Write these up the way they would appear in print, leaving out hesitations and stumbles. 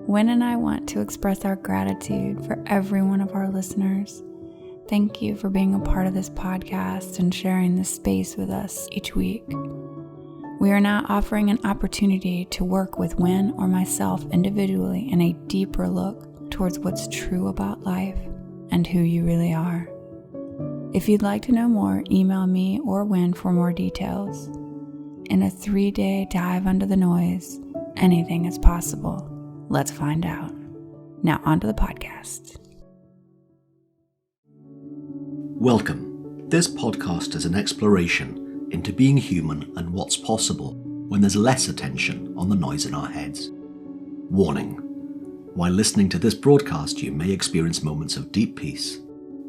Wyn and I want to express our gratitude for every one of our listeners. Thank you for being a part of this podcast and sharing this space with us each week. We are now offering an opportunity to work with Wyn or myself individually in a deeper look towards what's true about life and who you really are. If you'd like to know more, email me or Wyn for more details. In a 3-day dive under the noise, anything is possible. Let's find out. Now onto the podcast. Welcome. This podcast is an exploration into being human and what's possible when there's less attention on the noise in our heads. Warning. While listening to this broadcast, you may experience moments of deep peace,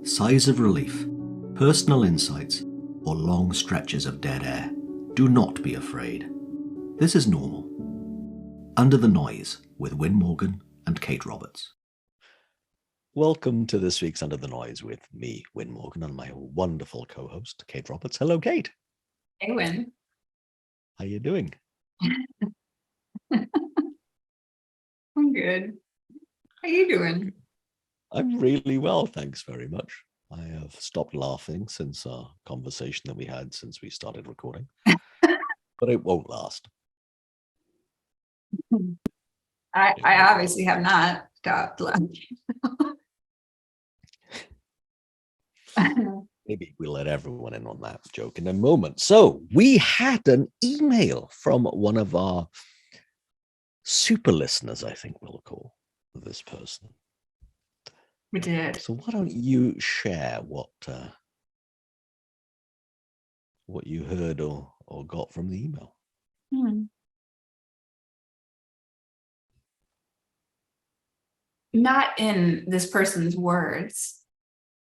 sighs of relief, personal insights, or long stretches of dead air. Do not be afraid. This is normal. Under the Noise with Wyn Morgan and Kate Roberts. Welcome to this week's Under the Noise with me, Wyn Morgan, and my wonderful co-host, Kate Roberts. Hello, Kate. Hey, Wyn. How you doing? I'm good. How you doing? I'm really well, thanks very much. I have stopped laughing since our conversation that we had since we started recording, but it won't last. I obviously have not stopped laughing. Maybe we'll let everyone in on that joke in a moment. So we had an email from one of our super listeners, I think we'll call this person. We did. So why don't you share what you heard or got from the email? Not in this person's words,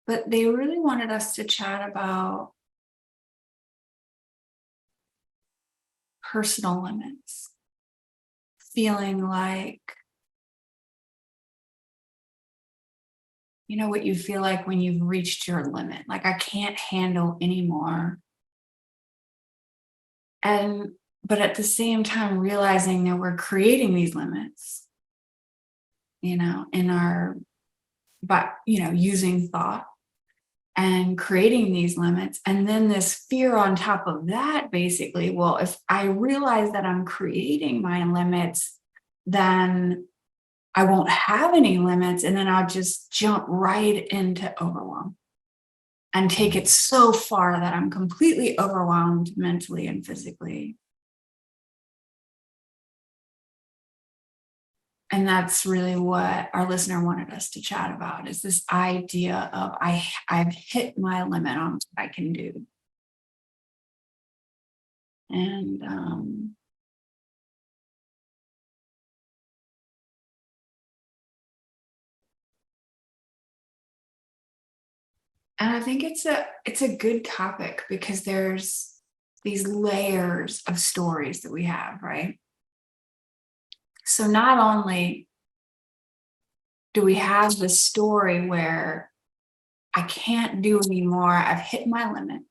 but they really wanted us to chat about personal limits, feeling like, you know what you feel like when you've reached your limit, like I can't handle anymore. But at the same time, realizing that we're creating these limits, using thought and creating these limits. And then this fear on top of that, basically, well, if I realize that I'm creating my limits, then I won't have any limits. And then I'll just jump right into overwhelm and take it so far that I'm completely overwhelmed mentally and physically. And that's really what our listener wanted us to chat about, is this idea of I've hit my limit on what I can do. And I think it's a good topic because there's these layers of stories that we have, right? So not only do we have the story where I can't do anymore, I've hit my limit,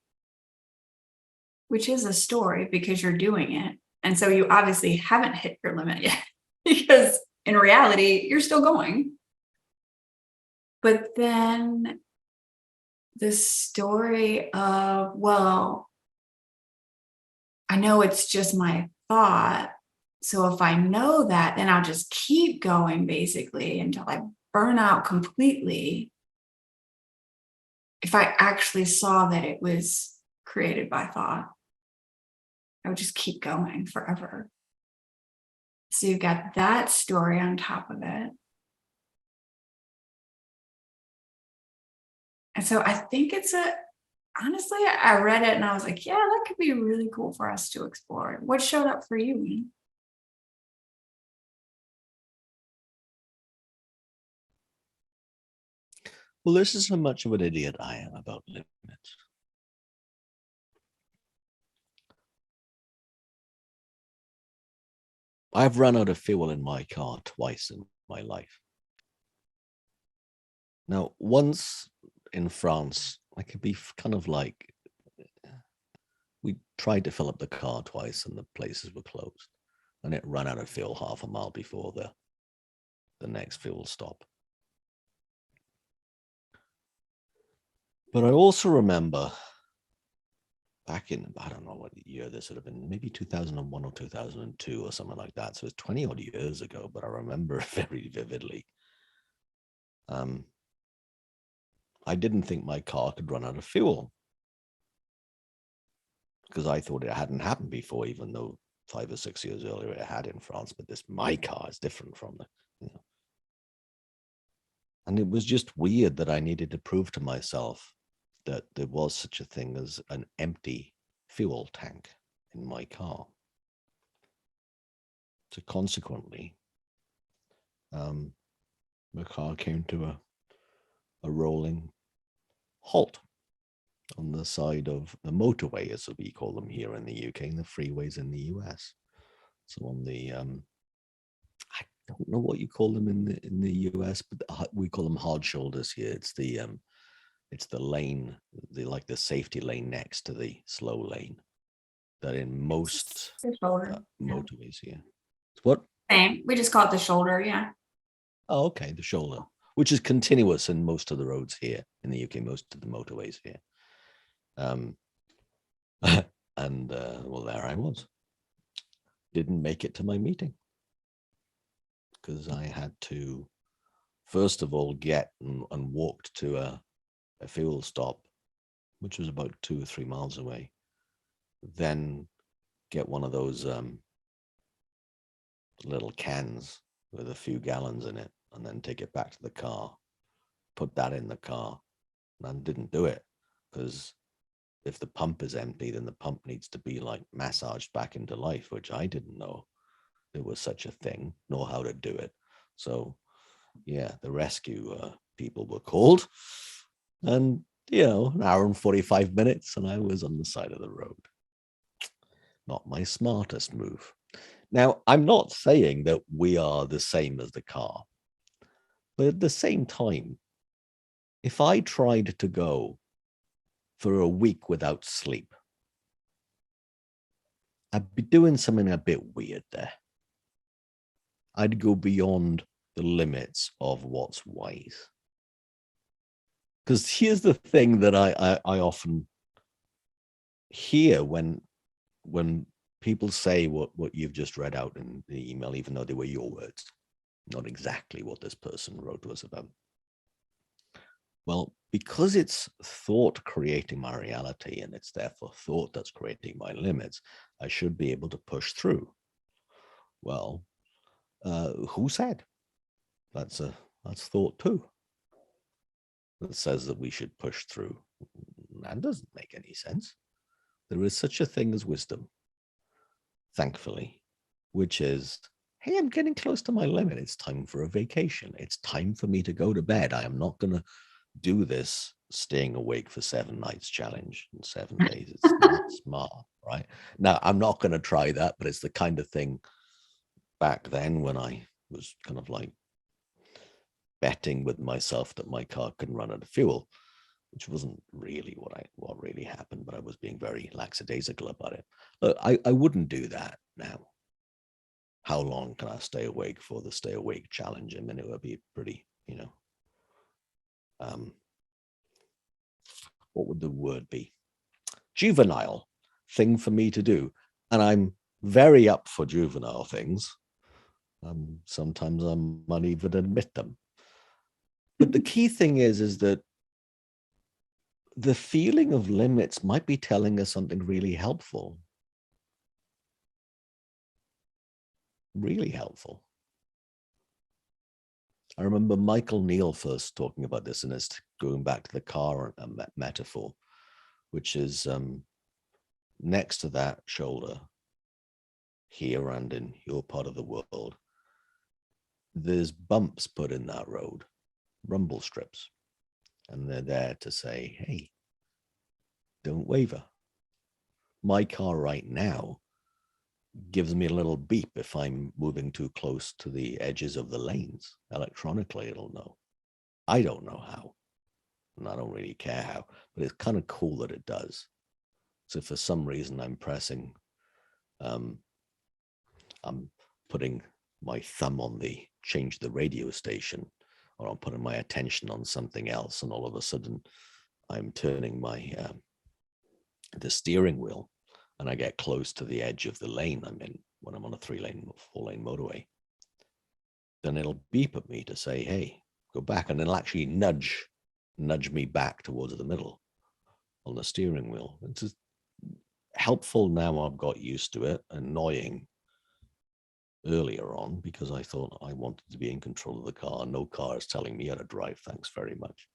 which is a story because you're doing it. And so you obviously haven't hit your limit yet because in reality, you're still going. But then the story of, well, I know it's just my thought. So if I know that, then I'll just keep going basically until I burn out completely. If I actually saw that it was created by thought, I would just keep going forever. So you've got that story on top of it. And so I think honestly, I read it and I was like, yeah, that could be really cool for us to explore. What showed up for you, Wyn? Well, this is how much of an idiot I am about limits. I've run out of fuel in my car twice in my life. Now, once in France, I could be kind of like, we tried to fill up the car twice and the places were closed and it ran out of fuel half a mile before the the next fuel stop. But I also remember back in, I don't know what year this would have been, maybe 2001 or 2002 or something like that. So it's 20 odd years ago, but I remember it very vividly. I didn't think my car could run out of fuel because I thought it hadn't happened before, even though 5 or 6 years earlier it had in France. But my car is different from the. And it was just weird that I needed to prove to myself that there was such a thing as an empty fuel tank in my car. So consequently, the car came to a rolling halt on the side of the motorway, as we call them here in the UK, and the freeways in the US. So on the, I don't know what you call them in the US, but we call them hard shoulders here. It's the lane, the safety lane next to the slow lane that in most motorways here. What? Same. We just call it the shoulder. Yeah. Oh, okay. The shoulder, which is continuous in most of the roads here in the UK, most of the motorways here. And well, there I was. Didn't make it to my meeting because I had to, first of all, get and walked to a fuel stop, which was about 2 or 3 miles away. Then get one of those little cans with a few gallons in it, and then take it back to the car, put that in the car. And I didn't do it because if the pump is empty, then the pump needs to be like massaged back into life, which I didn't know there was such a thing, nor how to do it. So yeah, the rescue people were called, and an hour and 45 minutes, and I was on the side of the road. Not my smartest move. Now, I'm not saying that we are the same as the car, but at the same time, if I tried to go for a week without sleep, I'd be doing something a bit weird there. I'd go beyond the limits of what's wise. Because here's the thing that I often hear when people say what you've just read out in the email, even though they were your words, not exactly what this person wrote to us about. Well, because it's thought creating my reality, and it's therefore thought that's creating my limits, I should be able to push through. Well, who said? That's thought too. That says that we should push through. That doesn't make any sense. There is such a thing as wisdom, thankfully, which is, hey, I'm getting close to my limit. It's time for a vacation. It's time for me to go to bed. I am not going to do this staying awake for 7 nights challenge in 7 days. It's not smart, right? Now, I'm not going to try that, but it's the kind of thing back then when I was kind of like betting with myself that my car couldn't run out of fuel, which wasn't really what really happened, but I was being very lackadaisical about it. Look, I wouldn't do that now. How long can I stay awake for the stay awake challenge? I mean, it would be pretty, what would the word be? Juvenile thing for me to do. And I'm very up for juvenile things. Sometimes I might even admit them. But the key thing is that the feeling of limits might be telling us something really helpful. Really helpful. I remember Michael Neal first talking about this, and it's going back to the car metaphor, which is next to that shoulder here and in your part of the world, there's bumps put in that road, rumble strips, and they're there to say, hey, don't waver. My car right now gives me a little beep if I'm moving too close to the edges of the lanes. Electronically, it'll know. I don't know how, and I don't really care how, but it's kind of cool that it does. So for some reason I'm pressing, I'm putting my thumb on the change the radio station, or I'm putting my attention on something else, and all of a sudden I'm turning my the steering wheel, and I get close to the edge of the lane I'm in when I'm on a 3-lane, 4-lane motorway, then it'll beep at me to say, hey, go back, and it'll actually nudge me back towards the middle on the steering wheel. It's just helpful now. I've got used to it. Annoying earlier on, because I thought I wanted to be in control of the car. No car is telling me how to drive. Thanks very much.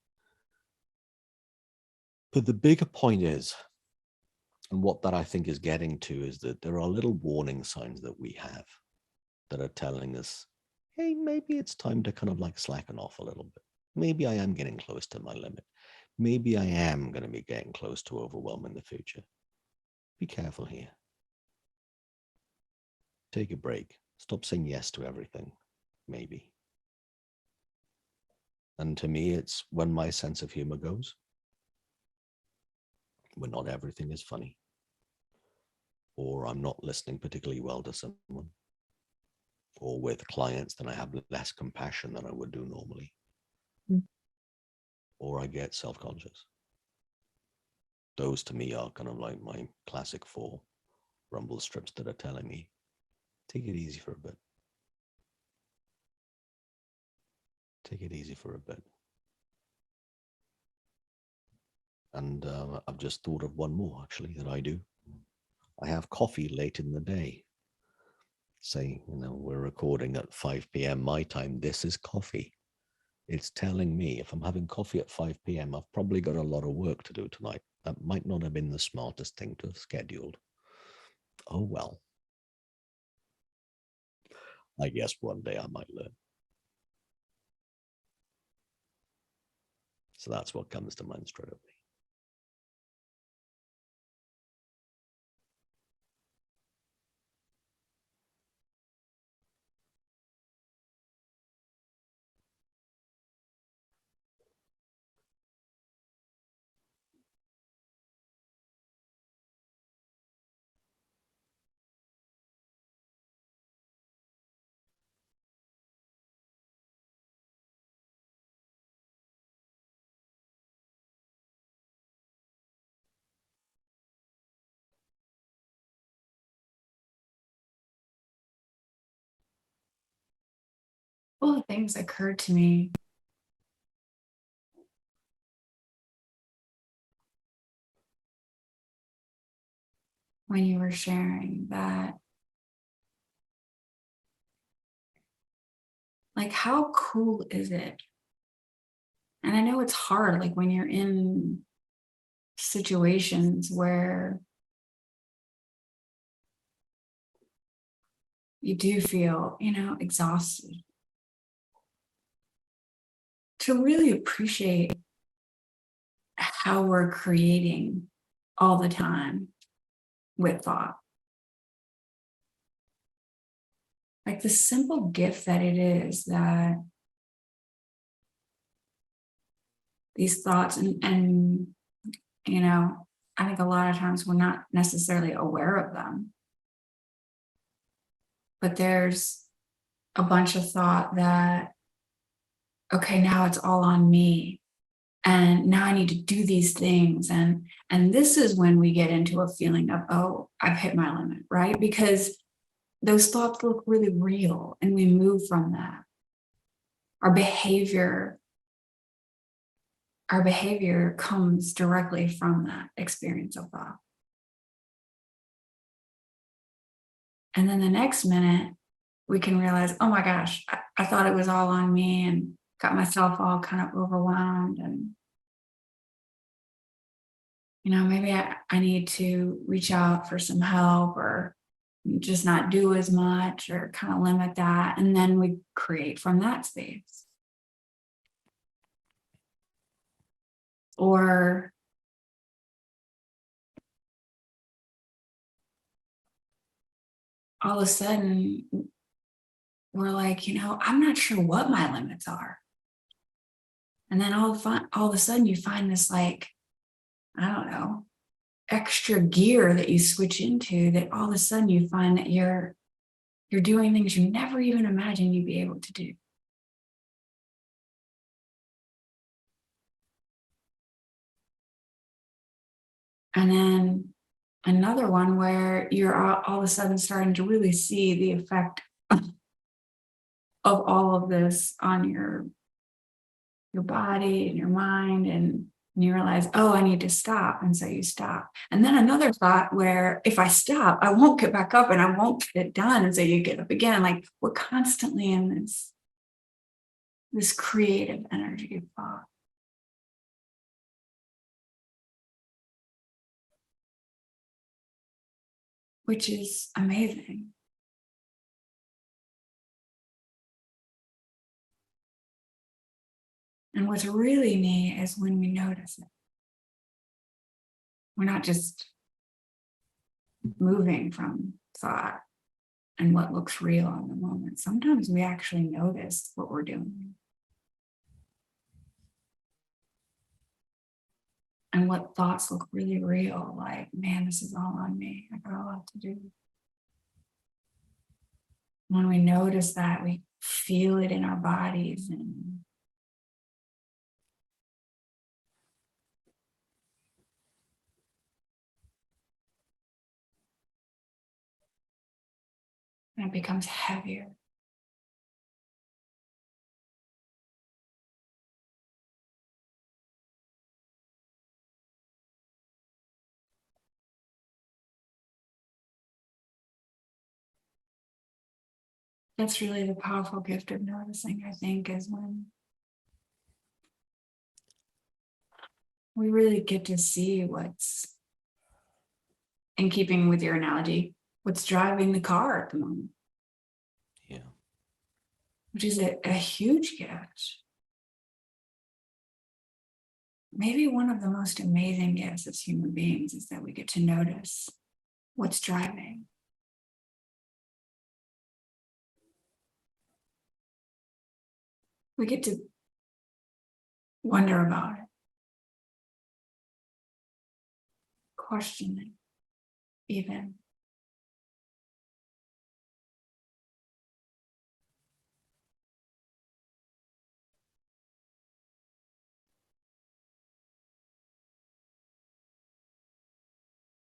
But the bigger point is, and what that I think is getting to, is that there are little warning signs that we have that are telling us, hey, maybe it's time to kind of like slacken off a little bit. Maybe I am getting close to my limit. Maybe I am going to be getting close to overwhelm in the future. Be careful here. Take a break. Stop saying yes to everything. Maybe. And to me, it's when my sense of humor goes, when not everything is funny, or I'm not listening particularly well to someone, or with clients, then I have less compassion than I would do normally. Or I get self-conscious. Those to me are kind of like my classic 4 rumble strips that are telling me, take it easy for a bit. Take it easy for a bit. And I've just thought of one more, actually, that I do. I have coffee late in the day. Say, we're recording at 5 p.m. my time. This is coffee. It's telling me if I'm having coffee at 5 p.m., I've probably got a lot of work to do tonight. That might not have been the smartest thing to have scheduled. Oh, well. I guess one day I might learn. So that's what comes to mind straight away. All the things occurred to me when you were sharing that. Like, how cool is it? And I know it's hard, like when you're in situations where you do feel, exhausted, to really appreciate how we're creating all the time with thought. Like the simple gift that it is that these thoughts and I think a lot of times we're not necessarily aware of them. But there's a bunch of thought that, okay, now it's all on me. And now I need to do these things. And this is when we get into a feeling of, oh, I've hit my limit, right? Because those thoughts look really real and we move from that. Our behavior comes directly from that experience of thought. And then the next minute, we can realize, oh my gosh, I thought it was all on me and got myself all kind of overwhelmed. And, maybe I need to reach out for some help or just not do as much or kind of limit that. And then we create from that space. Or all of a sudden, we're like, I'm not sure what my limits are. And then all of a sudden you find this, like, I don't know, extra gear that you switch into, that all of a sudden you find that you're You're doing things you never even imagined you'd be able to do. And then another one where you're all of a sudden starting to really see the effect of all of this on your body and your mind, and you realize, oh, I need to stop. And so you stop. And then another thought where if I stop, I won't get back up and I won't get it done. And so you get up again. Like we're constantly in this creative energy of thought. Which is amazing. And what's really neat is when we notice it. We're not just moving from thought and what looks real in the moment. Sometimes we actually notice what we're doing. And what thoughts look really real, like, man, this is all on me. I got a lot to do. When we notice that, we feel it in our bodies, and it becomes heavier. That's really the powerful gift of noticing, I think, is when we really get to see what's, in keeping with your analogy, what's driving the car at the moment. Yeah. Which is a huge gift. Maybe one of the most amazing gifts as human beings is that we get to notice what's driving. We get to wonder about it, question it, even.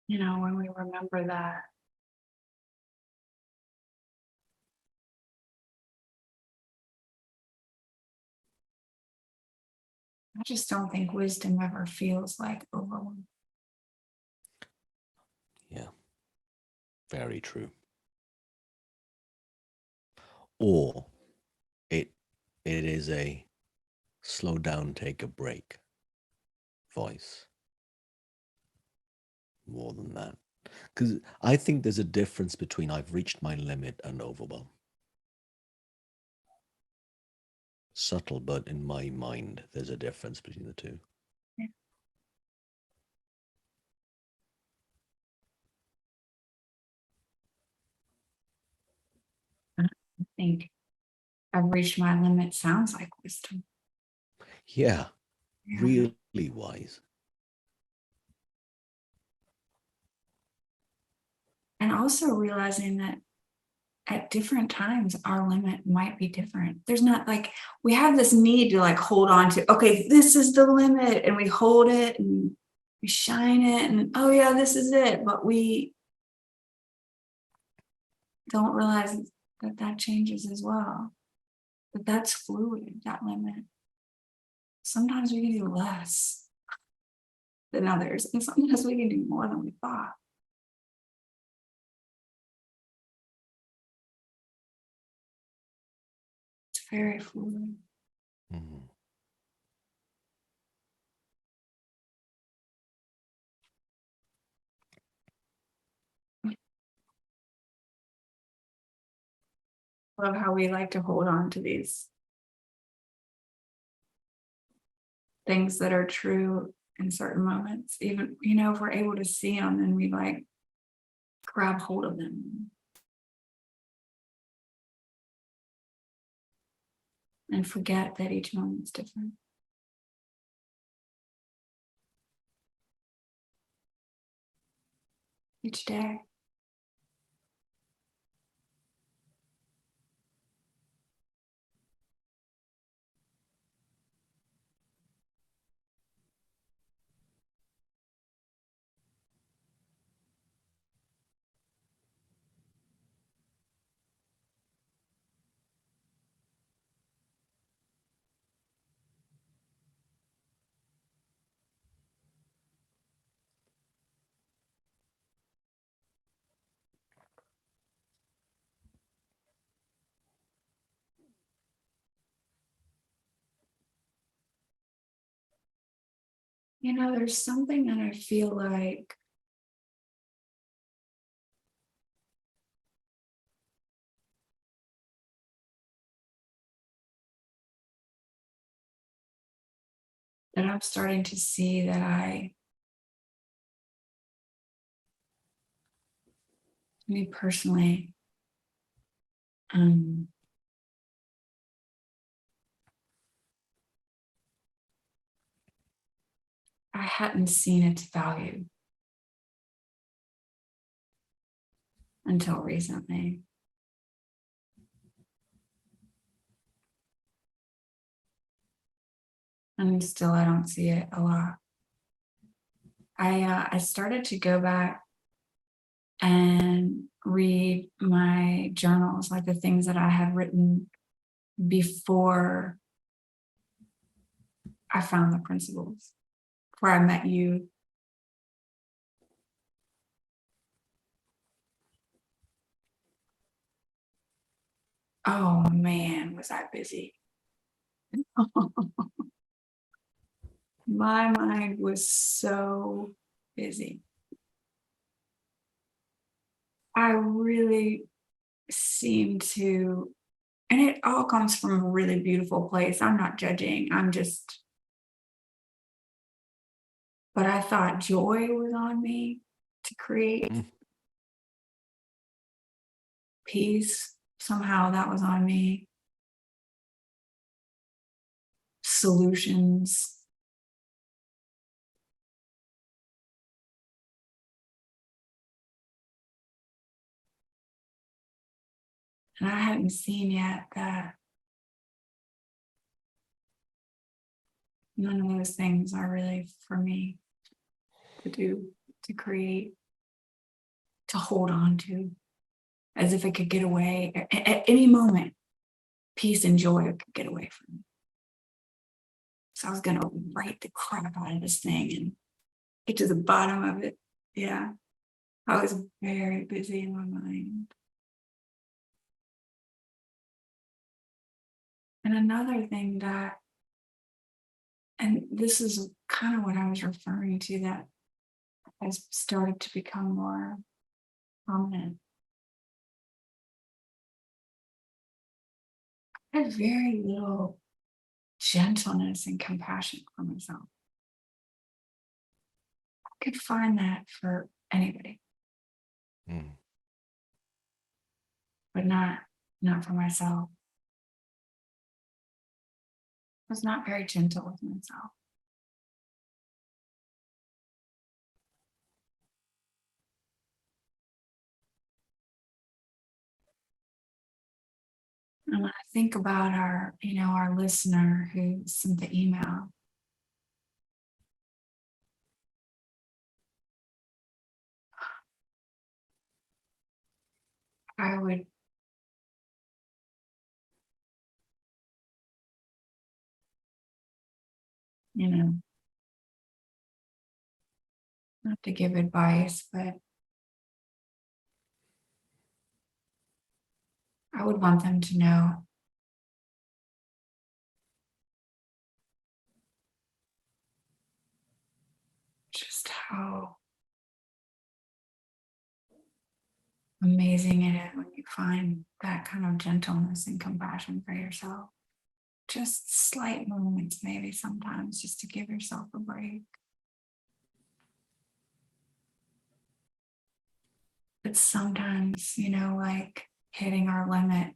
You know, when we remember that, I just don't think wisdom ever feels like overwhelm. Yeah. Very true. Or it is a slow down, take a break voice. More than that. Because I think there's a difference between I've reached my limit and overwhelm. Subtle, but in my mind, there's a difference between the two. Yeah. I think I've reached my limit sounds like wisdom. Yeah, Yeah. really wise. And also realizing that at different times, our limit might be different. There's not like, we have this need to like hold on to, okay, this is the limit, and we hold it and we shine it, and oh yeah, this is it. But we don't realize that changes as well. But that's fluid, that limit. Sometimes we can do less than others, and sometimes we can do more than we thought. It's very fluid. Mm. Love how we like to hold on to these things that are true in certain moments. Even, you know, if we're able to see them, then we like grab hold of them and forget that each moment's different. Each day. There's something that I feel like that I'm starting to see that me personally, um, I hadn't seen its value until recently. And still, I don't see it a lot. I started to go back and read my journals, like the things that I had written before I found the principles, before I met you. Oh man, was I busy. My mind was so busy. I really seem to, and it all comes from a really beautiful place. I'm not judging. But I thought joy was on me to create Mm. peace. Somehow that was on me. Solutions. And I hadn't seen yet that none of those things are really for me to do, to create, to hold on to, as if it could get away at any moment. Peace and joy could get away from me. So I was going to write the crap out of this thing and get to the bottom of it. Yeah. I was very busy in my mind. And another thing that, and this is kind of what I was referring to, that has started to become more prominent. I had very little gentleness and compassion for myself. I could find that for anybody, Mm. but not for myself. I was not very gentle with myself. And when I think about our listener who sent the email, I would, not to give advice, but I would want them to know just how amazing it is when you find that kind of gentleness and compassion for yourself. Just slight moments, maybe sometimes, just to give yourself a break. But sometimes, like hitting our limit,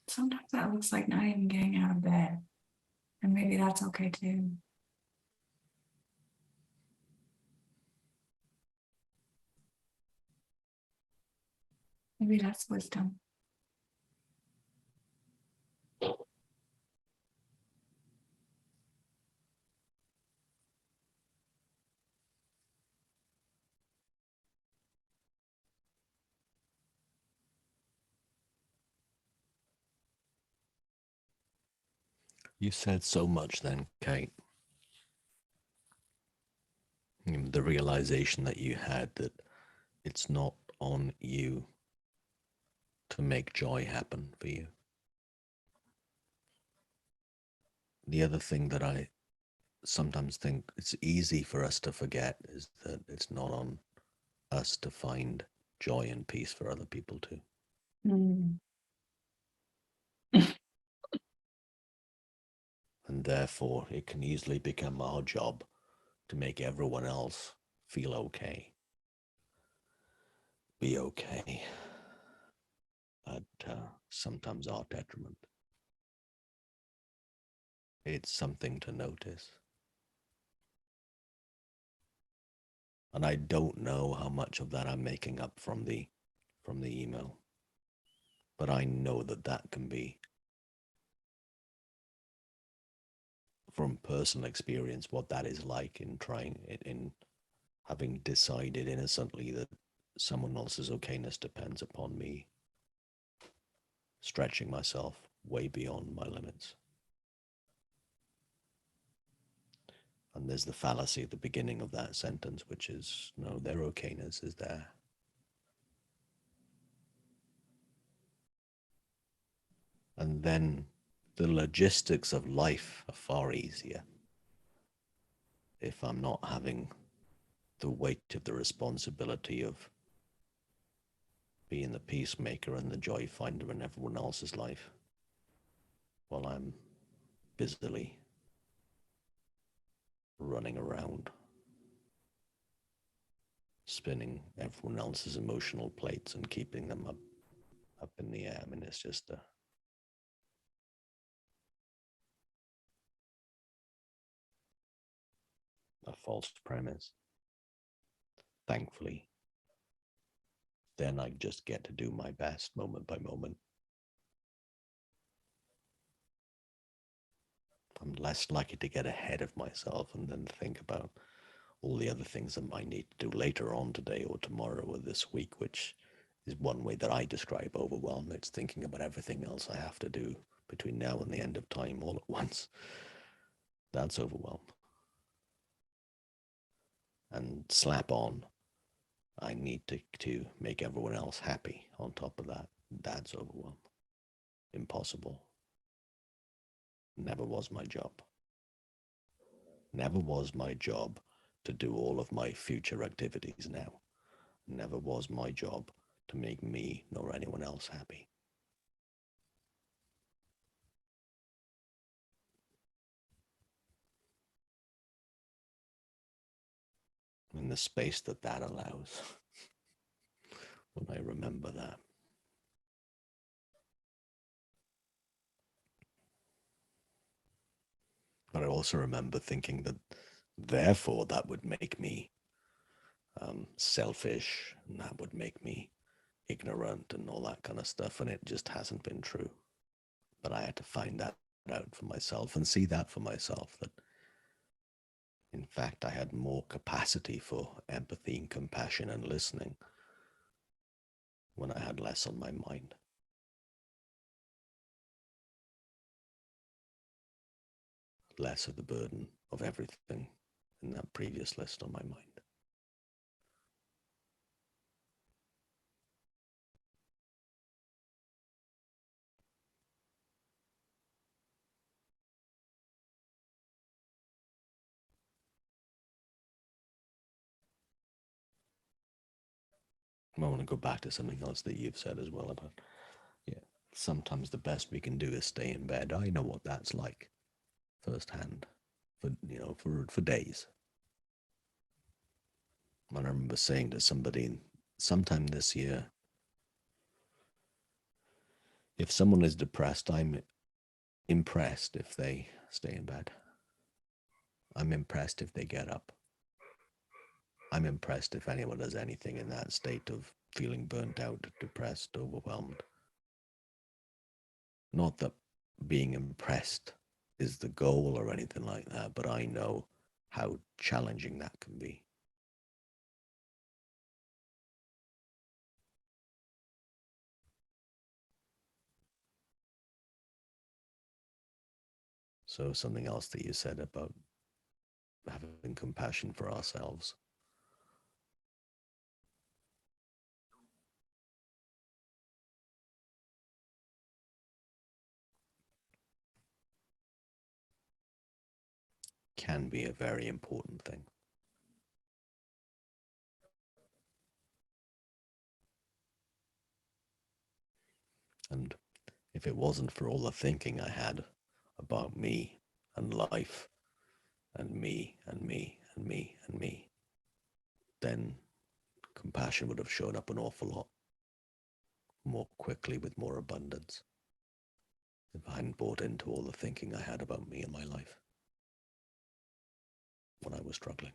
sometimes that looks like not even getting out of bed. And maybe that's okay too. Maybe that's wisdom. You said so much then, Kate. The realization that you had that it's not on you to make joy happen for you. The other thing that I sometimes think it's easy for us to forget is that it's not on us to find joy and peace for other people too. Mm. And therefore, it can easily become our job to make everyone else feel okay, be okay, at sometimes our detriment. It's something to notice. And I don't know how much of that I'm making up from the email, but I know that that can be, from personal experience, what that is like in having decided innocently that someone else's okayness depends upon me stretching myself way beyond my limits. And there's the fallacy at the beginning of that sentence, which is, no, their okayness is there. And then the logistics of life are far easier if I'm not having the weight of the responsibility of being the peacemaker and the joy finder in everyone else's life while I'm busily running around spinning everyone else's emotional plates and keeping them up in the air. I mean, it's just a false premise. Thankfully, then I just get to do my best moment by moment. I'm less likely to get ahead of myself and then think about all the other things I might need to do later on today or tomorrow or this week, which is one way that I describe overwhelm. It's thinking about everything else I have to do between now and the end of time all at once. That's overwhelm. And slap on, I need to make everyone else happy on top of that. That's overwhelm. Impossible. Never was my job. Never was my job to do all of my future activities now. Never was my job to make me nor anyone else happy. In the space that that allows, when I remember that. But I also remember thinking that therefore that would make me selfish and that would make me ignorant and all that kind of stuff. And it just hasn't been true. But I had to find that out for myself and see that for myself, that in fact I had more capacity for empathy and compassion and listening when I had less on my mind. Less of the burden of everything in that previous list on my mind. I want to go back to something else that you've said as well about, yeah, sometimes the best we can do is stay in bed. I know what that's like firsthand for days. And I remember saying to somebody sometime this year, if someone is depressed, I'm impressed if they stay in bed. I'm impressed if they get up. I'm impressed if anyone does anything in that state of feeling burnt out, depressed, overwhelmed. Not that being impressed is the goal or anything like that, but I know how challenging that can be. So something else that you said about having compassion for ourselves. can be a very important thing. And if it wasn't for all the thinking I had about me and life and me and me and me and me, then compassion would have shown up an awful lot more quickly with more abundance if I hadn't bought into all the thinking I had about me and my life when I was struggling.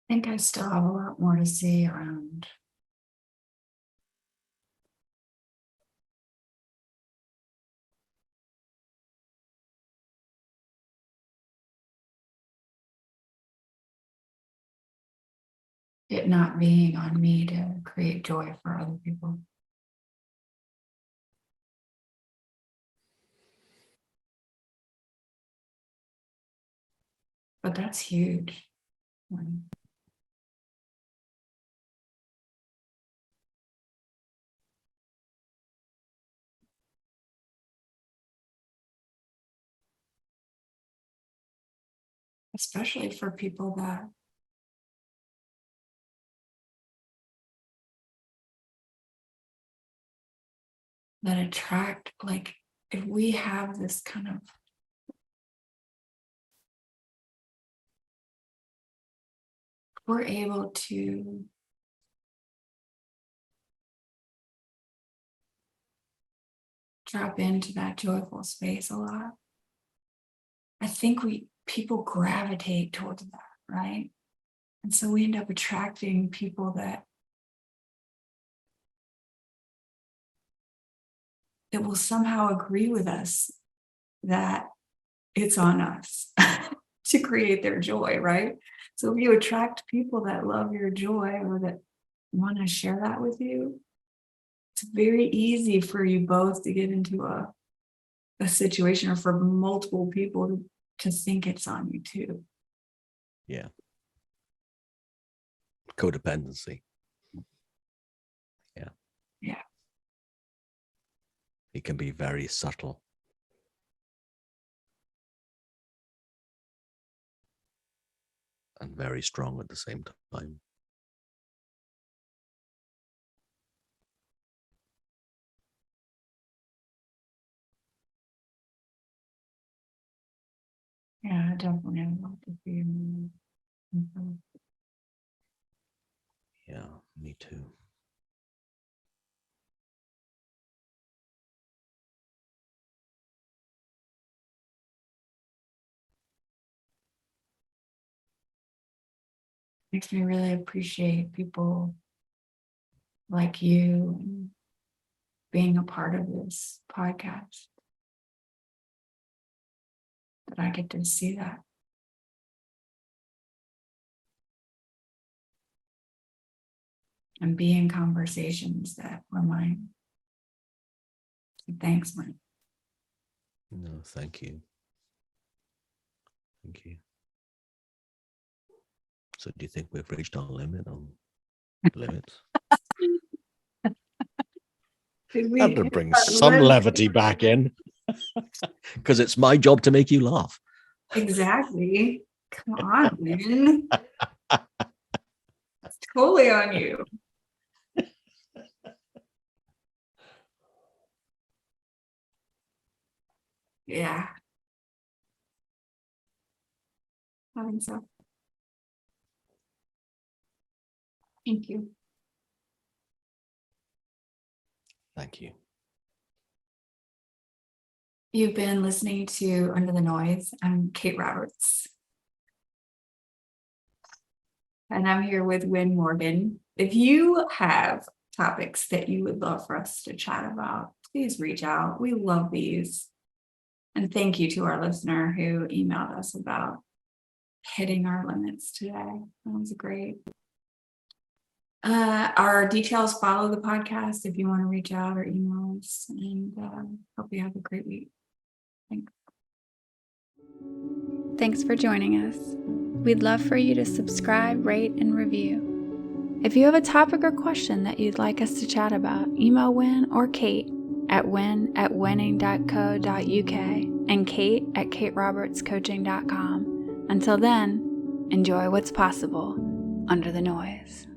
I think I still have a lot more to see around it not being on me to create joy for other people. But that's huge. Especially for people that attract, like if we have this kind of we're able to drop into that joyful space a lot. I think people gravitate towards that, right? And so we end up attracting people that will somehow agree with us that it's on us to create their joy, right? So if you attract people that love your joy or that want to share that with you, it's very easy for you both to get into a situation, or for multiple people to think it's on you too. Yeah. Codependency. Yeah. Yeah. It can be very subtle. And very strong at the same time. Yeah, I definitely have a lot to feel. Yeah, me too. Makes me really appreciate people like you and being a part of this podcast, that I get to see that. And be in conversations that remind. So thanks, Mike. No, thank you. Thank you. So do you think we've reached our limit on limits? Had to bring some levity back in because it's my job to make you laugh. Exactly. Come on, man. It's totally on you. Yeah. I think so. Thank you. Thank you. You've been listening to Under the Noise. I'm Kate Roberts. And I'm here with Wyn Morgan. If you have topics that you would love for us to chat about, please reach out. We love these. And thank you to our listener who emailed us about hitting our limits today. That was great. Our details follow the podcast if you want to reach out or email us, and hope you have a great week. Thanks. Thanks for joining us. We'd love for you to subscribe, rate, and review. If you have a topic or question that you'd like us to chat about, email Wyn or Kate at wyn@winning.co.uk and kate@katerobertscoaching.com. Until then, enjoy what's possible under the noise.